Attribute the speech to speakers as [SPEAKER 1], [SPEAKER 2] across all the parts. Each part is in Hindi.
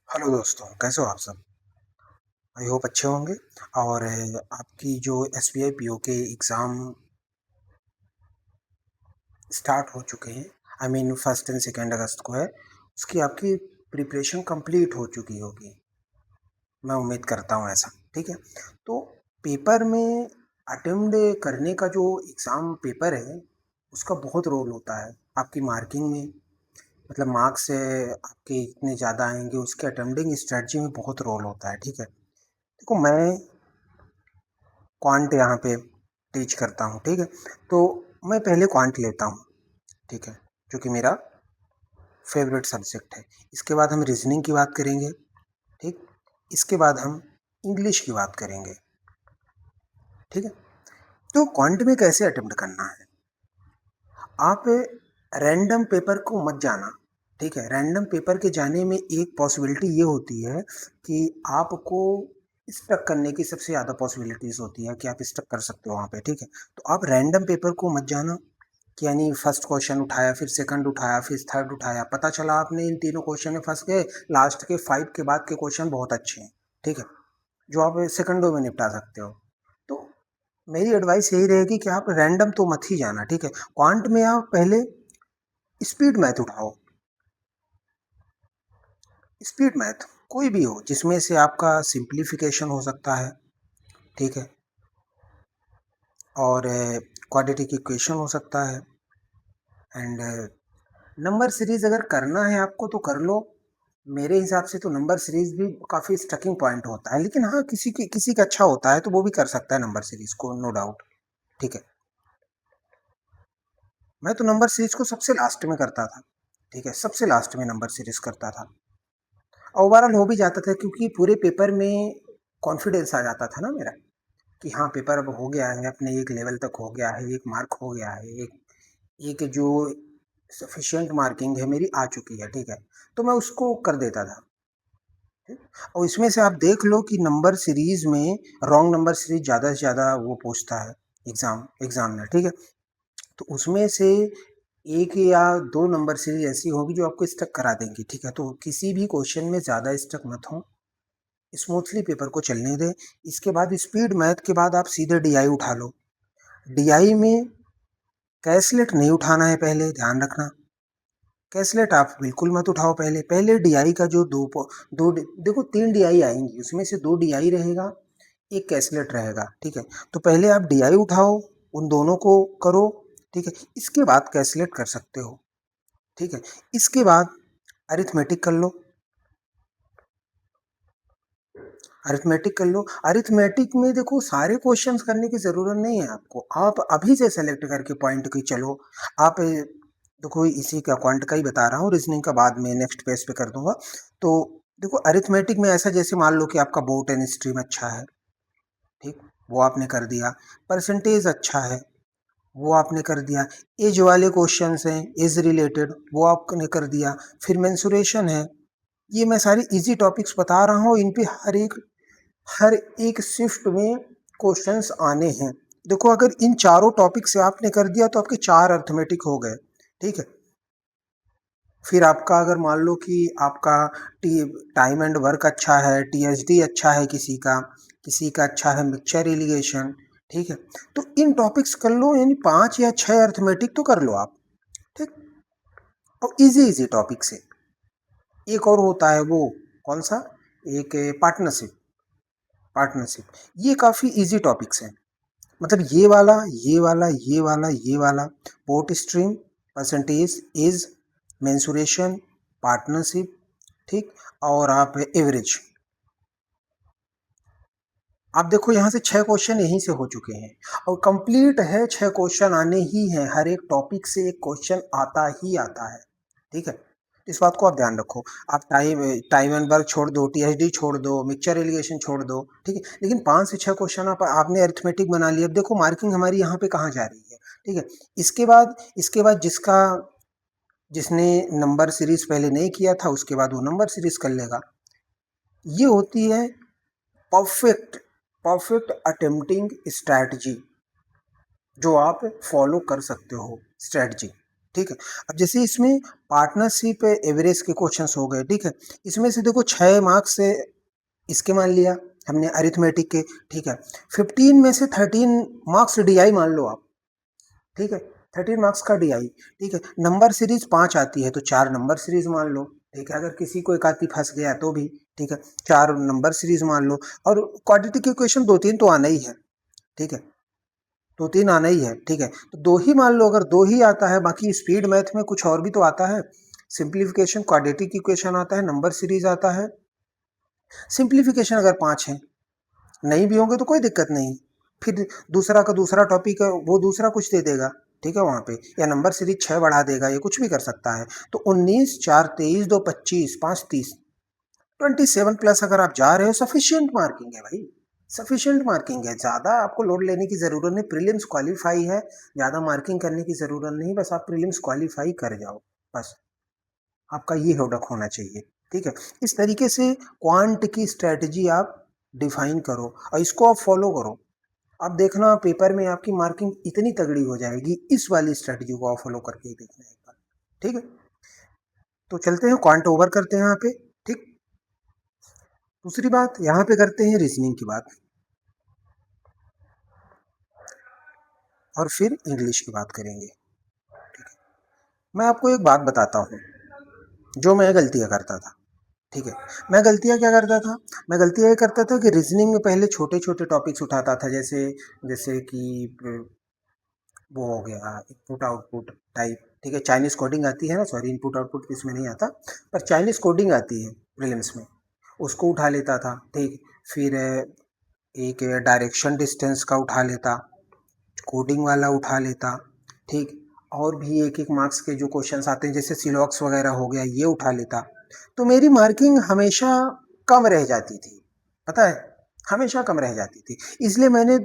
[SPEAKER 1] हेलो दोस्तों, कैसे हो आप सब? आई होप अच्छे होंगे। और आपकी जो एसबीआई पीओ के एग्ज़ाम स्टार्ट हो चुके हैं। I mean first and second अगस्त को है। उसकी आपकी प्रिपरेशन कंप्लीट हो चुकी होगी, मैं उम्मीद करता हूँ ऐसा। ठीक है, तो पेपर में अटेम्प्ट करने का जो एग्ज़ाम पेपर है, उसका बहुत रोल होता है आपकी मार्किंग में। मतलब मार्क्स आपके इतने ज़्यादा आएंगे, उसके अटेम्प्टिंग स्ट्रेटजी में बहुत रोल होता है। ठीक है, देखो मैं क्वांट यहाँ पे टीच करता हूँ। ठीक है, तो मैं पहले क्वांट लेता हूँ। ठीक है, जो कि मेरा फेवरेट सब्जेक्ट है। इसके बाद हम रीजनिंग की बात करेंगे। ठीक, इसके बाद हम इंग्लिश की बात करेंगे। ठीक है, तो क्वांट में कैसे अटेम्प्ट करना है, आप रैंडम पेपर को मत जाना। ठीक है, रैंडम पेपर के जाने में एक पॉसिबिलिटी ये होती है कि आपको स्टक करने की सबसे ज़्यादा पॉसिबिलिटीज़ होती है कि आप स्टक कर सकते हो वहाँ पे। ठीक है, तो आप रैंडम पेपर को मत जाना कि यानी फर्स्ट क्वेश्चन उठाया, फिर सेकंड उठाया, फिर थर्ड उठाया, पता चला आपने इन तीनों क्वेश्चन में फंस गए, लास्ट के 5 के बाद के क्वेश्चन बहुत अच्छे हैं। ठीक है, जो आप सेकंडों में निपटा सकते हो। तो मेरी एडवाइस यही रहेगी कि आप रैंडम तो मत ही जाना। ठीक है, क्वांट में आप पहले स्पीड मैथ उठाओ। स्पीड मैथ कोई भी हो जिसमें से आपका सिंप्लीफिकेशन हो सकता है। ठीक है, और क्वाड्रेटिक इक्वेशन हो सकता है। एंड नंबर सीरीज अगर करना है आपको तो कर लो। मेरे हिसाब से तो नंबर सीरीज भी काफ़ी स्टकिंग पॉइंट होता है, लेकिन हाँ किसी का अच्छा होता है तो वो भी कर सकता है नंबर सीरीज को, नो डाउट। ठीक है, मैं तो नंबर सीरीज को सबसे लास्ट में करता था। ठीक है, सबसे लास्ट में नंबर सीरीज करता था। ओवरऑल हो भी जाता था क्योंकि पूरे पेपर में कॉन्फिडेंस आ जाता था ना मेरा कि हाँ पेपर अब हो गया है, अपने एक लेवल तक हो गया है, एक मार्क हो गया है, एक जो सफिशिएंट मार्किंग है मेरी आ चुकी है। ठीक है, तो मैं उसको कर देता था। ठीक? और इसमें से आप देख लो कि नंबर सीरीज में रॉन्ग नंबर सीरीज ज़्यादा से ज़्यादा वो पूछता है एग्जामिनर। ठीक है, तो उसमें से एक या दो नंबर सीरीज ऐसी होगी जो आपको स्टक करा देंगी। ठीक है, तो किसी भी क्वेश्चन में ज़्यादा स्टक मत हो, स्मूथली पेपर को चलने दें। इसके बाद स्पीड मैथ के बाद आप सीधे डीआई उठा लो। डीआई में कैसलेट नहीं उठाना है, पहले ध्यान रखना। कैसलेट आप बिल्कुल मत उठाओ। पहले पहले डीआई का जो देखो तीन डीआई आएंगी, उसमें से दो डीआई रहेगा, एक कैसलेट रहेगा। ठीक है, तो पहले आप डीआई उठाओ, उन दोनों को करो। ठीक है, इसके बाद कैसलेट कर सकते हो। ठीक है, इसके बाद अरिथमेटिक कर लो। अरिथमेटिक कर लो। अरिथमेटिक में देखो सारे क्वेश्चंस करने की ज़रूरत नहीं है आपको, आप अभी से सेलेक्ट करके पॉइंट की चलो। आप देखो इसी का क्वांट का ही बता रहा हूँ, रीजनिंग का बाद में नेक्स्ट पेज पे कर दूंगा। तो देखो अरिथमेटिक में ऐसा, जैसे मान लो कि आपका बोट एंड स्ट्रीम अच्छा है। ठीक, वो आपने कर दिया। परसेंटेज अच्छा है, वो आपने कर दिया। एज वाले क्वेश्चंस हैं, एज रिलेटेड, वो आपने कर दिया। फिर मेंसुरेशन है। ये मैं सारी इजी टॉपिक्स बता रहा हूँ, इन पे हर एक शिफ्ट में क्वेश्चंस आने हैं। देखो अगर इन चारों टॉपिक से आपने कर दिया तो आपके चार अर्थमेटिक हो गए। ठीक है, फिर आपका अगर मान लो कि आपका टी टाइम एंड वर्क अच्छा है, टीएचडी अच्छा है, किसी का अच्छा है मिक्सचर इरिगेशन। ठीक है, तो इन टॉपिक्स कर लो, यानी 5 या 6 अर्थमेटिक तो कर लो आप। ठीक, और इजी इजी टॉपिक से। एक और होता है वो, कौन सा, एक पार्टनरशिप। पार्टनरशिप ये काफ़ी इजी टॉपिक्स हैं। मतलब ये वाला boat stream, percentage, age, mensuration, partnership. ठीक, और आप एवरेज। आप देखो यहाँ से 6 क्वेश्चन यहीं से हो चुके हैं, और कंप्लीट है, 6 क्वेश्चन आने ही हैं, हर एक टॉपिक से एक क्वेश्चन आता ही आता है। ठीक है, इस बात को आप ध्यान रखो। आप टाइम एंड वर्क छोड़ दो, टीएचडी छोड़ दो, मिक्सचर एलिगेशन छोड़ दो। ठीक है, लेकिन 5 से 6 क्वेश्चन आपने अरिथमेटिक बना लिया। अब देखो मार्किंग हमारी यहाँ पे कहाँ जा रही है। ठीक है, इसके बाद जिसने नंबर सीरीज पहले नहीं किया था, उसके बाद वो नंबर सीरीज कर लेगा। ये होती है परफेक्ट परफेक्ट अटेम्प्टिंग स्ट्रैटेजी, जो आप फॉलो कर सकते हो स्ट्रैटेजी। ठीक है। अब जैसे इसमें पार्टनरशिप एवरेज के क्वेश्चंस हो गए, ठीक है। इसमें से देखो 6 मार्क्स से इसके मान लिया हमने अरिथमेटिक के, ठीक है। 15 में से 13 मार्क्स डीआई मान लो आप, ठीक है। 13 मार्क्स का डीआई, ठीक है। नंबर सीरीज 5 आती है तो 4 नंबर सीरीज मान लो, ठीक है। अगर किसी को एक आधी फंस गया तो भी, ठीक है, 4 नंबर सीरीज मान लो। और क्वाड्रेटिक इक्वेशन 2-3 तो आना ही है, ठीक है। 2-3 आना ही है, ठीक है। तो 2 ही मान लो, अगर 2 ही आता है, बाकी स्पीड मैथ में कुछ और भी तो आता है। सिंप्लीफिकेशन, क्वाड्रेटिक इक्वेशन आता है, नंबर सीरीज आता है। सिंप्लीफिकेशन अगर 5 है, नहीं भी होंगे तो कोई दिक्कत नहीं, फिर दूसरा का दूसरा टॉपिक है वो दूसरा कुछ दे देगा, ठीक है, वहां पे या नंबर सीरीज 6 बढ़ा देगा, ये कुछ भी कर सकता है। तो 19, 4 23, 2 25, 5 30, 27 प्लस अगर आप जा रहे हो, सफिशियंट मार्किंग है भाई, सफिशियंट मार्किंग है। ज्यादा आपको लोड लेने की जरूरत नहीं, प्रीलिम्स क्वालिफाई है, ज्यादा मार्किंग करने की जरूरत नहीं, बस आप प्रीलिम्स क्वालिफाई कर जाओ, बस आपका ये होडक होना चाहिए, ठीक है। इस तरीके से क्वांट की स्ट्रेटजी आप डिफाइन करो और इसको आप फॉलो करो। आप देखना पेपर में आपकी मार्किंग इतनी तगड़ी हो जाएगी, इस वाली स्ट्रेटजी को आप फॉलो करके देखना एक बार, ठीक है। तो चलते हैं क्वांट ओवर करते हैं यहाँ पे, ठीक। दूसरी बात यहाँ पे करते हैं रीजनिंग की बात, और फिर इंग्लिश की बात करेंगे। मैं आपको एक बात बताता हूँ, जो मैं गलतियाँ करता था, ठीक है। मैं गलतियाँ क्या करता था, मैं गलतियाँ ये करता था कि रीजनिंग में पहले छोटे छोटे टॉपिक्स उठाता था, जैसे जैसे कि वो हो गया इनपुट आउटपुट टाइप, ठीक है। चाइनीज कोडिंग आती है ना, सॉरी इनपुट आउटपुट इसमें नहीं आता, पर चाइनीज कोडिंग आती है प्रीलिम्स में, उसको उठा लेता था, ठीक। फिर एक डायरेक्शन डिस्टेंस का उठा लेता, कोडिंग वाला उठा लेता, ठीक। और भी एक एक मार्क्स के जो क्वेश्चंस आते हैं जैसे सिलॉक्स वगैरह हो गया, ये उठा लेता। तो मेरी मार्किंग हमेशा कम रह जाती थी, पता है, हमेशा कम रह जाती थी। इसलिए मैंने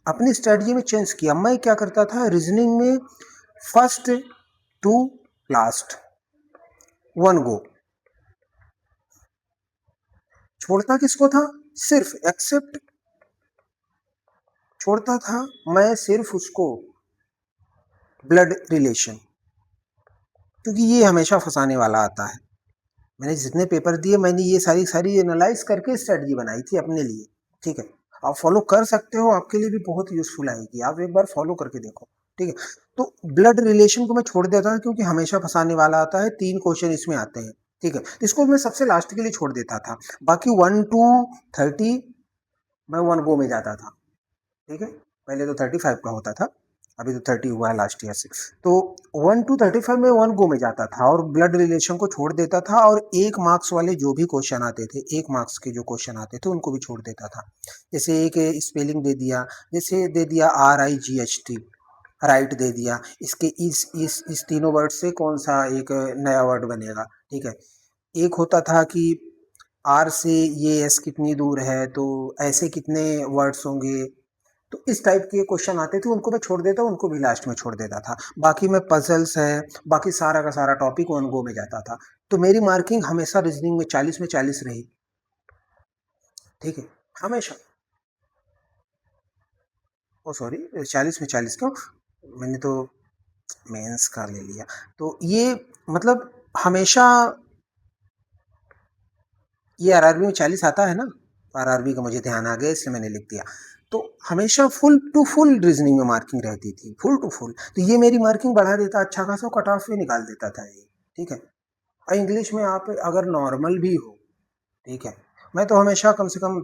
[SPEAKER 1] अपनी स्ट्रेटजी में चेंज किया। मैं क्या करता था रीजनिंग में, first to last, one go. छोड़ता किसको था, सिर्फ एक्सेप्ट छोड़ता था मैं सिर्फ उसको, ब्लड रिलेशन, क्योंकि ये हमेशा फंसाने वाला आता है। मैंने जितने पेपर दिए, मैंने ये सारी सारी एनालाइज करके स्ट्रेटजी बनाई थी अपने लिए, ठीक है। आप फॉलो कर सकते हो, आपके लिए भी बहुत यूजफुल आएगी, आप एक बार फॉलो करके देखो, ठीक है। तो ब्लड रिलेशन को मैं छोड़ देता था क्योंकि हमेशा फंसाने वाला आता है, 3 क्वेश्चन इसमें आते हैं, ठीक है। इसको मैं सबसे लास्ट के लिए छोड़ देता था। बाकी 1 to 30 मैं वन गो में जाता था, ठीक है। पहले तो 35 का होता था, अभी तो 30 हुआ है लास्ट ईयर से। तो 1 to 35 में वन गो में जाता था और ब्लड रिलेशन को छोड़ देता था, और 1 मार्क्स वाले जो भी क्वेश्चन आते थे, 1 मार्क्स के जो क्वेश्चन आते थे उनको भी छोड़ देता था। जैसे एक स्पेलिंग दे दिया, जैसे दे दिया RIGHT, राइट दे दिया, इसके इस तीनों वर्ड से कौन सा एक नया वर्ड बनेगा, ठीक है। एक होता था कि आर से ये एस कितनी दूर है, तो ऐसे कितने वर्ड्स होंगे। तो इस टाइप के क्वेश्चन आते थे, उनको मैं छोड़ देता, उनको भी लास्ट में छोड़ देता था। बाकी मैं पजल्स है, बाकी सारा का सारा टॉपिक वन गो में जाता था। तो मेरी मार्किंग हमेशा रीजनिंग में 40 में 40 रही, ठीक है, हमेशा। ओ सॉरी, 40 में 40 क्यों, मैंने तो मेंस का ले लिया। तो ये मतलब हमेशा, ये आरआरबी में 40 आता है ना, आरआरबी का मुझे ध्यान आ गया इसलिए मैंने लिख दिया। तो हमेशा फुल टू फुल रीजनिंग में मार्किंग रहती थी, फुल टू फुल। तो ये मेरी मार्किंग बढ़ा देता, अच्छा खासा कट ऑफ भी निकाल देता था ये, ठीक है। और इंग्लिश में आप अगर नॉर्मल भी हो, ठीक है, मैं तो हमेशा कम से कम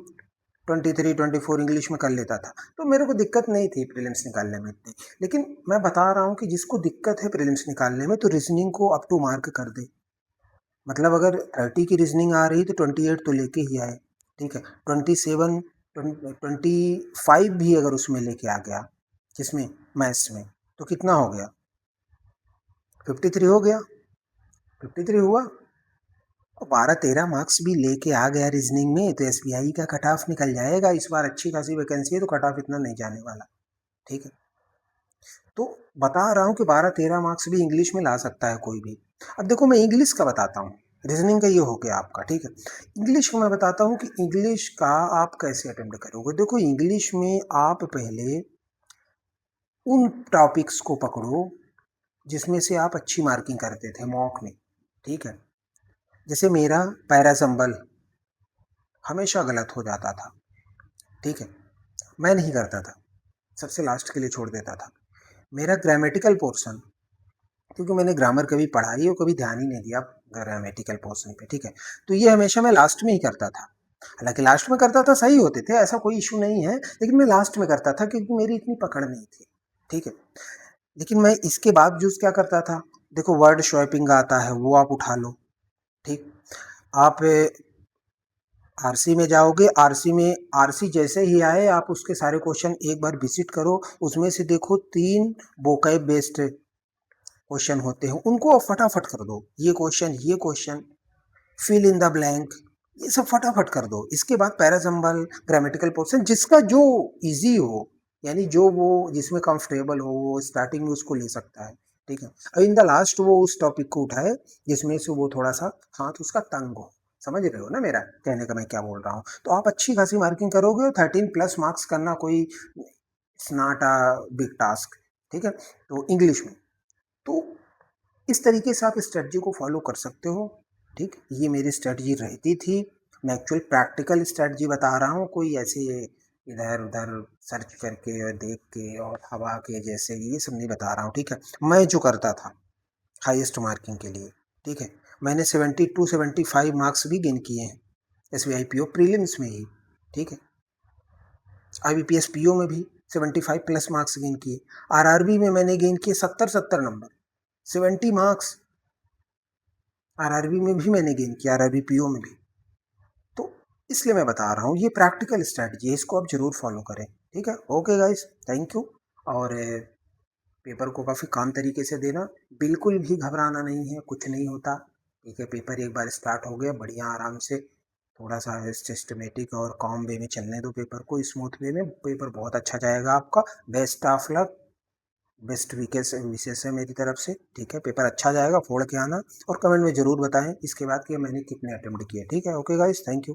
[SPEAKER 1] 23-24 इंग्लिश में कर लेता था, तो मेरे को दिक्कत नहीं थी प्रीलिम्स निकालने में इतनी। लेकिन मैं बता रहा हूँ कि जिसको दिक्कत है प्रीलिम्स निकालने में, तो रीजनिंग को अप टू मार्क कर दे। मतलब अगर 30 की रीजनिंग आ रही तो 28 तो लेके ही आए, ठीक है। 27, 25 भी अगर उसमें लेके आ गया, किसमें, मैथ्स में, तो कितना हो गया, 53 हो गया, 53 हुआ। और 12-13 मार्क्स भी लेके आ गया रीजनिंग में, तो एसबीआई का कट ऑफ निकल जाएगा। इस बार अच्छी खासी वैकेंसी है, तो कट ऑफ इतना नहीं जाने वाला, ठीक है। तो बता रहा हूँ कि 12-13 मार्क्स भी इंग्लिश में ला सकता है कोई भी। अब देखो मैं इंग्लिश का बताता हूँ, रीजनिंग का ये हो गया आपका, ठीक है। इंग्लिश का मैं बताता हूँ कि इंग्लिश का आप कैसे अटेम्प्ट करोगे। देखो इंग्लिश में आप पहले उन टॉपिक्स को पकड़ो जिसमें से आप अच्छी मार्किंग करते थे मॉक में, ठीक है। जैसे मेरा पैरासम्बल हमेशा गलत हो जाता था, ठीक है, मैं नहीं करता था, सबसे लास्ट के लिए छोड़ देता था। मेरा ग्रामेटिकल पोर्शन, क्योंकि मैंने ग्रामर कभी पढ़ा ही और कभी ध्यान ही नहीं दिया ग्रामेटिकल पोर्शन पे, ठीक है, तो ये हमेशा मैं लास्ट में ही करता था। हालांकि लास्ट में करता था, सही होते थे, ऐसा कोई इशू नहीं है, लेकिन मैं लास्ट में करता था क्योंकि मेरी इतनी पकड़ नहीं थी, ठीक है। लेकिन मैं इसके बावजूद क्या करता था, देखो वर्ड शॉपिंग आता है वो आप उठा लो, ठीक। आप आरसी में जाओगे, आरसी में आरसी जैसे ही आए आप उसके सारे क्वेश्चन एक बार विजिट करो, उसमें से देखो 3 वोकैब बेस्ड क्वेश्चन होते हैं, उनको आप फटाफट कर दो, ये question fill in the blank, ये सब फटाफट कर दो। इसके बाद पैराजम्बल, ग्रामेटिकल पोर्शन, जिसका जो इजी हो, यानी जो वो जिसमें कंफर्टेबल हो, वो स्टार्टिंग में उसको ले सकता है, ठीक है। और इन द लास्ट वो उस टॉपिक को उठाए जिसमें से वो थोड़ा सा हाथ उसका तंग हो। समझ रहे हो ना मेरा कहने का मैं क्या बोल रहा हूँ? तो आप अच्छी खासी मार्किंग करोगे और 13+ मार्क्स करना कोई it's not a big task, ठीक है। तो इंग्लिश में तो इस तरीके से आप स्ट्रेटजी को फॉलो कर सकते हो, ठीक। ये मेरी स्ट्रेटजी रहती थी, मैं एक्चुअल प्रैक्टिकल स्ट्रेटजी बता रहा हूँ, कोई ऐसे इधर उधर सर्च करके और देख के और हवा के जैसे ये सब नहीं बता रहा हूँ, ठीक है। मैं जो करता था हाईएस्ट मार्किंग के लिए, ठीक है, मैंने 72-75 भी गेन किए हैं SBI PO प्रीलिम्स में ही, ठीक है। IBPS PO में भी 75+ मार्क्स गेन किए। RRB में मैंने गेन किए 70-70 नंबर, 70 मार्क्स। आरआरबी में भी मैंने गेन किया, आरआरबी पीओ में भी। तो इसलिए मैं बता रहा हूँ ये प्रैक्टिकल स्ट्रैटेजी है, इसको आप जरूर फॉलो करें, ठीक है। Okay guys, thank you. और पेपर को काफ़ी काम तरीके से देना, बिल्कुल भी घबराना नहीं है, कुछ नहीं होता, ठीक है। पेपर एक बार स्टार्ट हो गया, बढ़िया आराम से थोड़ा सा सिस्टमेटिक और कॉम वे में चलने दो पेपर को, स्मूथ वे में, पेपर बहुत अच्छा जाएगा आपका। बेस्ट ऑफ लक, बेस्ट विशेष है मेरी तरफ से, ठीक है। पेपर अच्छा जाएगा, फोड़ के आना और कमेंट में जरूर बताएं इसके बाद कि मैंने कितने अटेम्प्ट किए, ठीक है। Okay guys, thank you.